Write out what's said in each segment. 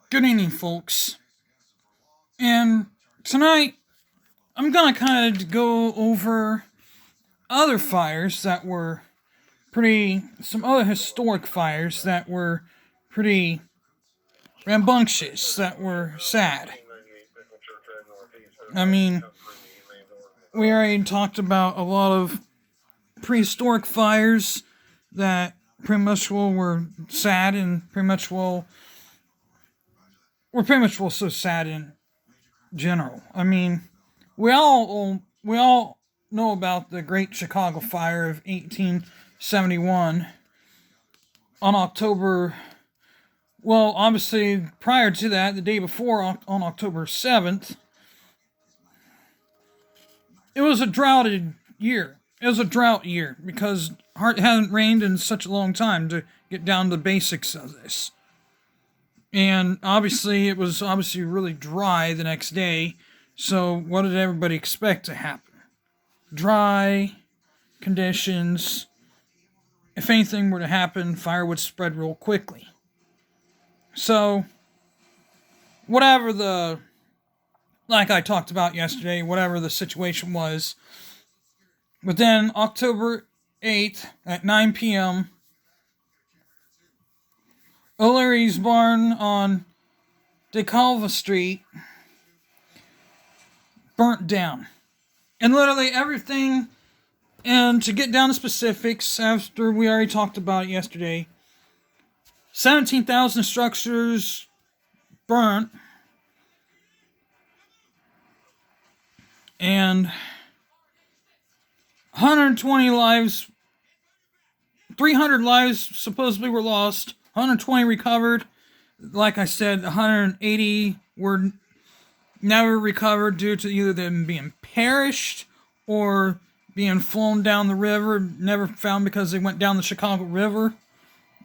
Good evening, folks. And tonight, I'm gonna kind of go over other fires that were some other historic fires that were pretty rambunctious, that were sad. I mean, we already talked about a lot of prehistoric fires that were sad and pretty much so sad in general. I mean, we all know about the Great Chicago Fire of 1871 on October. Well, obviously, prior to that, the day before, on October 7th, it was a droughted year. It was a drought year because it hadn't rained in such a long time to get down to the basics of this. And obviously, it was obviously really dry the next day. So, what did everybody expect to happen? Dry conditions. If anything were to happen, fire would spread real quickly. So, like I talked about yesterday, whatever the situation was, but then October 8th at 9 p.m., O'Leary's barn on DeCalva Street burnt down. And literally everything, and to get down to specifics, after we already talked about it yesterday, 17,000 structures burnt, and 120 lives, 300 lives supposedly were lost, 120 recovered. Like I said, 180 were never recovered due to either them being perished or being flown down the river, never found because they went down the Chicago River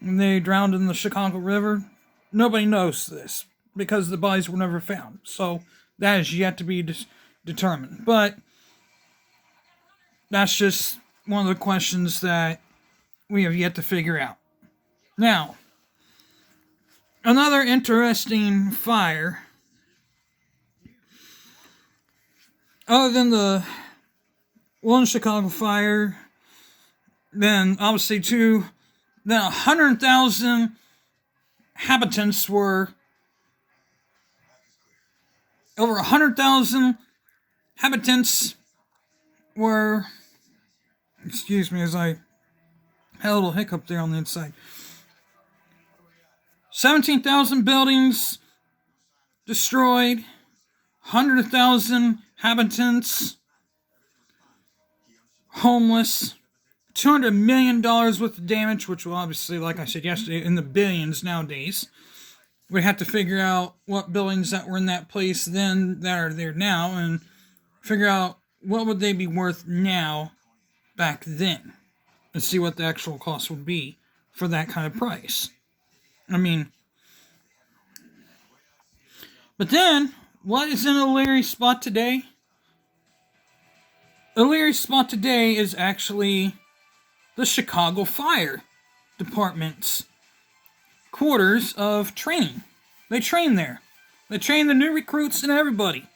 and they drowned in the Chicago River. Nobody knows this because the bodies were never found. So that is yet to be determined. But that's just one of the questions that we have yet to figure out. Now, another interesting fire, other than the one Chicago fire, then obviously then 100,000 inhabitants over 100,000 inhabitants were, excuse me as I had a little hiccup there on the inside. 17,000 buildings destroyed, 100,000 inhabitants homeless, $200 million worth of damage, which will obviously, like I said yesterday, in the billions nowadays. We have to figure out what buildings that were in that place then that are there now and figure out what would they be worth now back then and see what the actual cost would be for that kind of price. I mean, but then, what is in O'Leary's spot today? O'Leary's spot today is actually the Chicago Fire Department's quarters of training. They train there. They train the new recruits and everybody.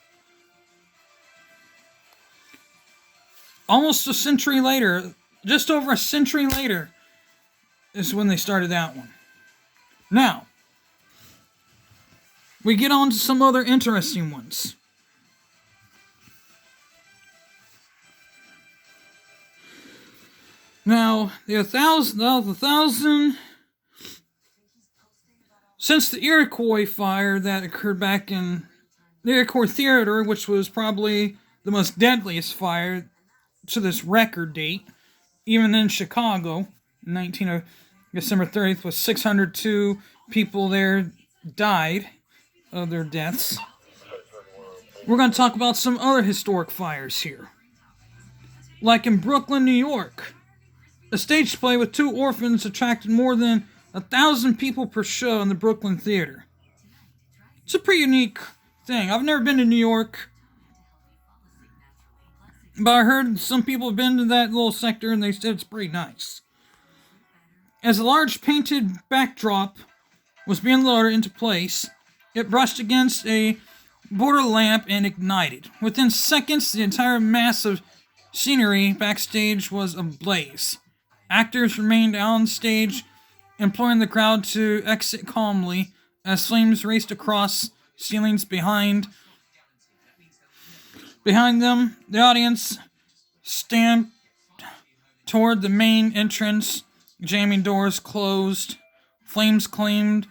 Almost a century later, just over a century later, is when they started that one. Now, we get on to some other interesting ones. Now, the thousand, since the Iroquois fire that occurred back in the Iroquois Theater, which was probably the most deadliest fire to this record date, even in Chicago, December 30th, was 602 people there died of their deaths. We're going to talk about some other historic fires here. Like in Brooklyn, New York, a stage play with two orphans attracted more than 1,000 people per show in the Brooklyn Theater. It's a pretty unique thing. I've never been to New York, but I heard some people have been to that little sector and they said it's pretty nice. As a large painted backdrop was being lowered into place, It brushed against a border lamp and ignited. Within seconds, the entire mass of scenery backstage was ablaze. Actors remained on stage, imploring the crowd to exit calmly as flames raced across ceilings behind them. The audience stamped toward the main entrance, jamming doors closed. Flames claimed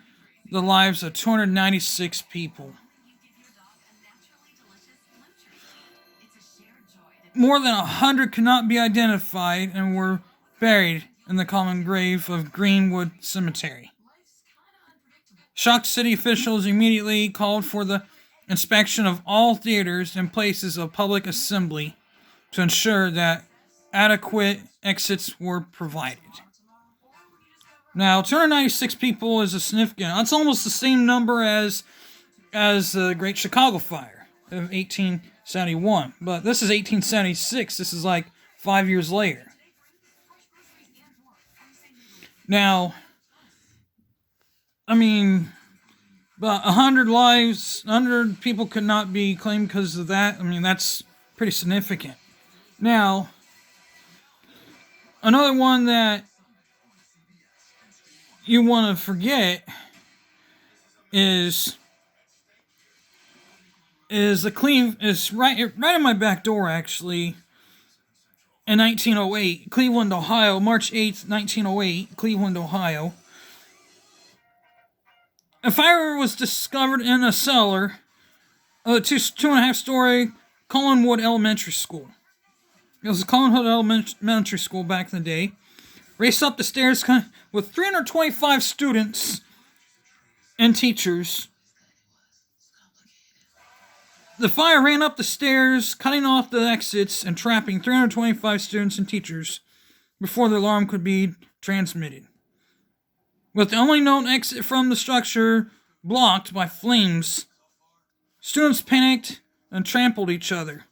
the lives of 296 people. More than 100 could not be identified and were buried in the common grave of Greenwood Cemetery. Shocked city officials immediately called for the inspection of all theaters and places of public assembly to ensure that adequate exits were provided. Now, 296 people is a significant. That's almost the same number as the Great Chicago Fire of 1871. But this is 1876. This is like 5 years later. Now, I mean, but 100 lives, 100 people could not be claimed because of that. I mean, that's pretty significant. Now, another one that you want to forget is right in my back door, actually. In 1908, Cleveland, Ohio, March 8th, 1908, Cleveland, Ohio. A fire was discovered in a cellar of a 2.5-story Collinwood Elementary School. It was a Collinwood Elementary School back in the day. Raced up the stairs with 325 students and teachers. The fire ran up the stairs, cutting off the exits and trapping 325 students and teachers before the alarm could be transmitted. With the only known exit from the structure blocked by flames, students panicked and trampled each other.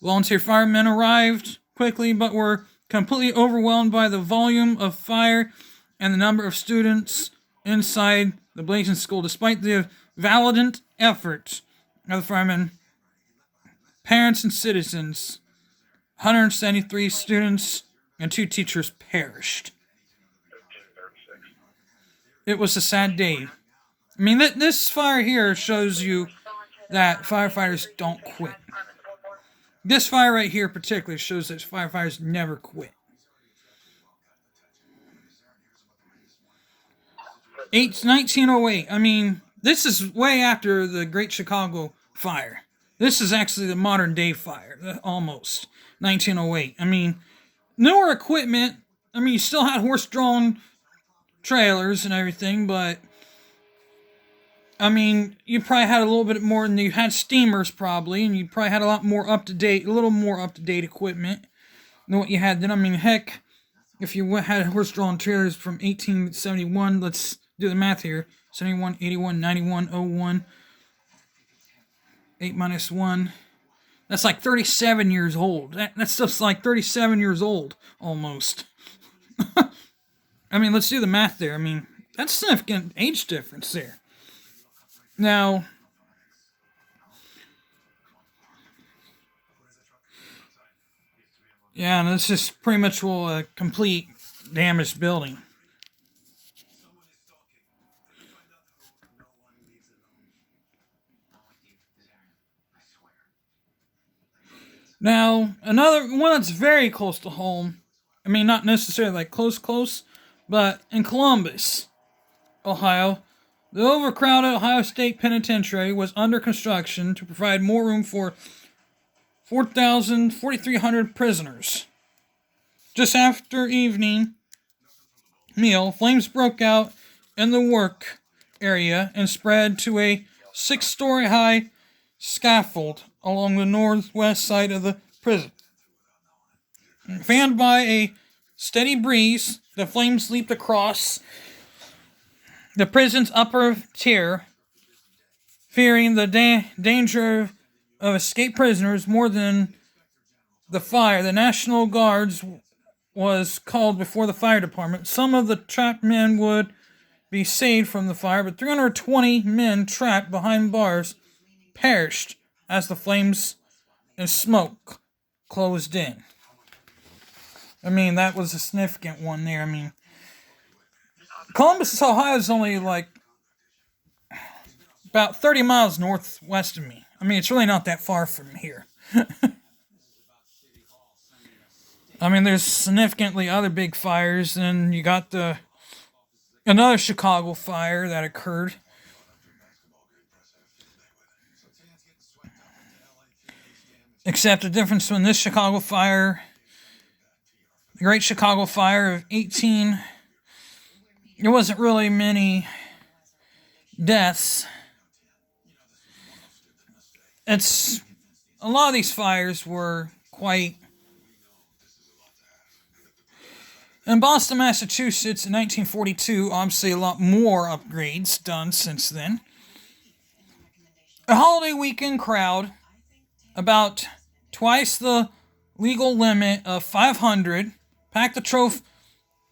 Volunteer firemen arrived quickly but were completely overwhelmed by the volume of fire and the number of students inside the blazing school, despite the valiant efforts of the firemen, parents, and citizens. 173 students and 2 teachers perished. It was a sad day. I mean, this fire here shows you that firefighters don't quit. This fire right here particularly shows that firefighters never quit. 1908. I mean, this is way after the Great Chicago Fire. This is actually the modern day fire, almost. 1908. I mean, newer equipment. I mean, you still had horse-drawn trailers and everything, but I mean, you probably had a little bit more, and you had steamers probably, and you probably had a little more up-to-date equipment than what you had then. I mean, heck, if you had horse-drawn trailers from 1871, let's do the math here. 71, 81, 91, 01, 8 minus 1. That's like 37 years old. That's just like 37 years old, almost. I mean, let's do the math there. I mean, that's significant age difference there. Now, yeah, and this is pretty much a complete damaged building. Now, another one that's very close to home, I mean, not necessarily like close, but in Columbus, Ohio, the overcrowded Ohio State Penitentiary was under construction to provide more room for 4,300 prisoners. Just after evening meal, flames broke out in the work area and spread to a 6-story high scaffold along the northwest side of the prison. Fanned by a steady breeze, the flames leaped across the prison's upper tier. Fearing the danger of escaped prisoners more than the fire, the National Guards was called before the fire department. Some of the trapped men would be saved from the fire, but 320 men trapped behind bars perished as the flames and smoke closed in. I mean, that was a significant one there. I mean, Columbus, Ohio is only like about 30 miles northwest of me. I mean, it's really not that far from here. I mean, there's significantly other big fires, and you got another Chicago fire that occurred. Except the difference between this Chicago fire, the Great Chicago Fire of 18, there wasn't really many deaths. It's a lot of these fires were quite. In Boston, Massachusetts in 1942, obviously a lot more upgrades done since then. A holiday weekend crowd, about twice the legal limit of 500, packed the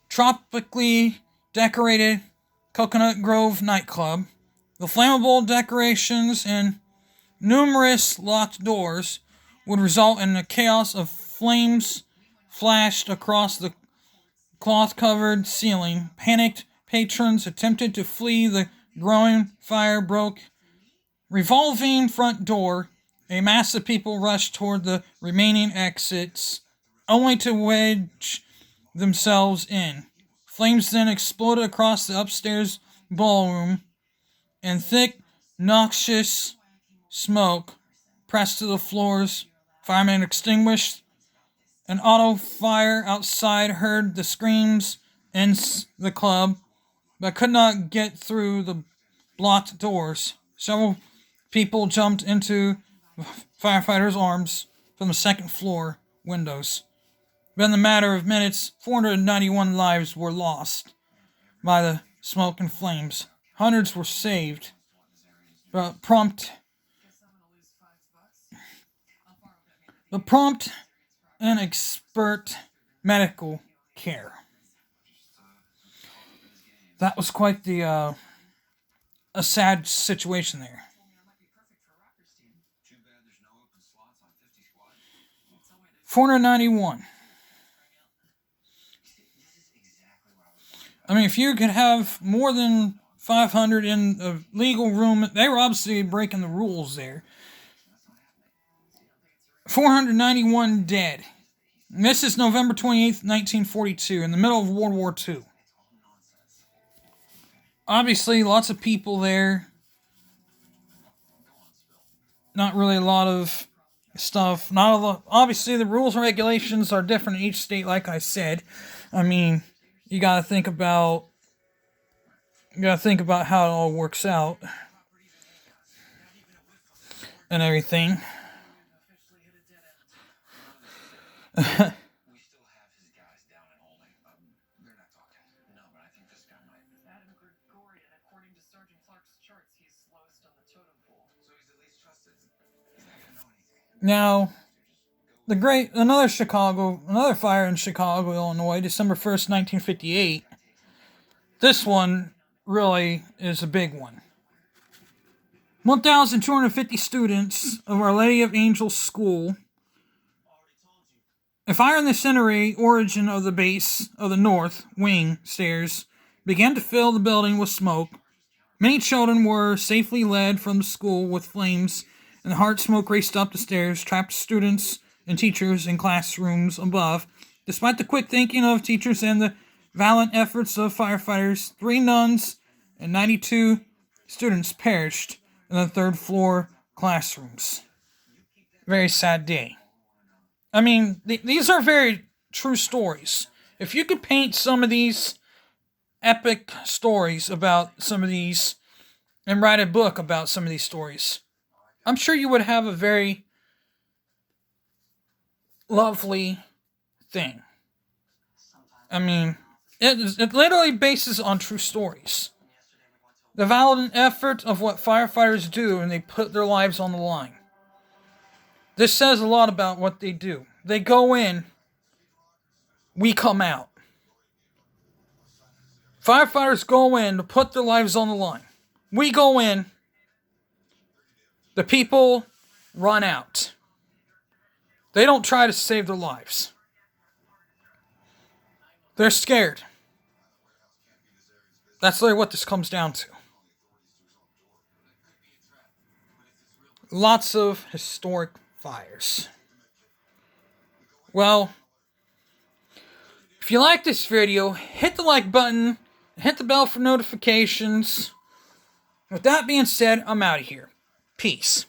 tropically decorated Coconut Grove nightclub. The flammable decorations and numerous locked doors would result in a chaos of flames flashed across the cloth-covered ceiling. Panicked patrons attempted to flee the growing fire broke revolving front door. A mass of people rushed toward the remaining exits, only to wedge themselves in. Flames then exploded across the upstairs ballroom, and thick, noxious smoke pressed to the floors. Firemen extinguished an auto fire outside, heard the screams in the club, but could not get through the blocked doors. Several people jumped into firefighters' arms from the second floor windows. Within the matter of minutes, 491 lives were lost by the smoke and flames. Hundreds were saved, but prompt and expert medical care. That was quite a sad situation there. 491. I mean, if you could have more than 500 in a legal room, they were obviously breaking the rules there. 491 dead. And this is November 28th, 1942, in the middle of World War II. Obviously, lots of people there. Not really a lot of stuff. Not a lot. Obviously, the rules and regulations are different in each state, like I said. I mean, you gotta think about how it all works out and everything. Now, another fire in Chicago, Illinois, December 1st, 1958. This one really is a big one. 1,250 students of Our Lady of Angels School. A fire in the centenary origin of the base of the north wing stairs began to fill the building with smoke. Many children were safely led from the school with flames, and the hot smoke raced up the stairs, trapped students and teachers in classrooms above. Despite the quick thinking of teachers and the valiant efforts of firefighters, 3 nuns and 92 students perished in the third floor classrooms. Very sad day. I mean, these are very true stories. If you could paint some of these epic stories about some of these and write a book about some of these stories, I'm sure you would have a very lovely thing. I mean, it literally bases on true stories. The valiant effort of what firefighters do, and they put their lives on the line. This says a lot about what they do. They go in, we come out. Firefighters go in to put their lives on the line. We go in, the people run out. They don't try to save their lives. They're scared. That's really what this comes down to. Lots of historic fires. Well, if you like this video, hit the like button, hit the bell for notifications. With that being said, I'm out of here. Peace.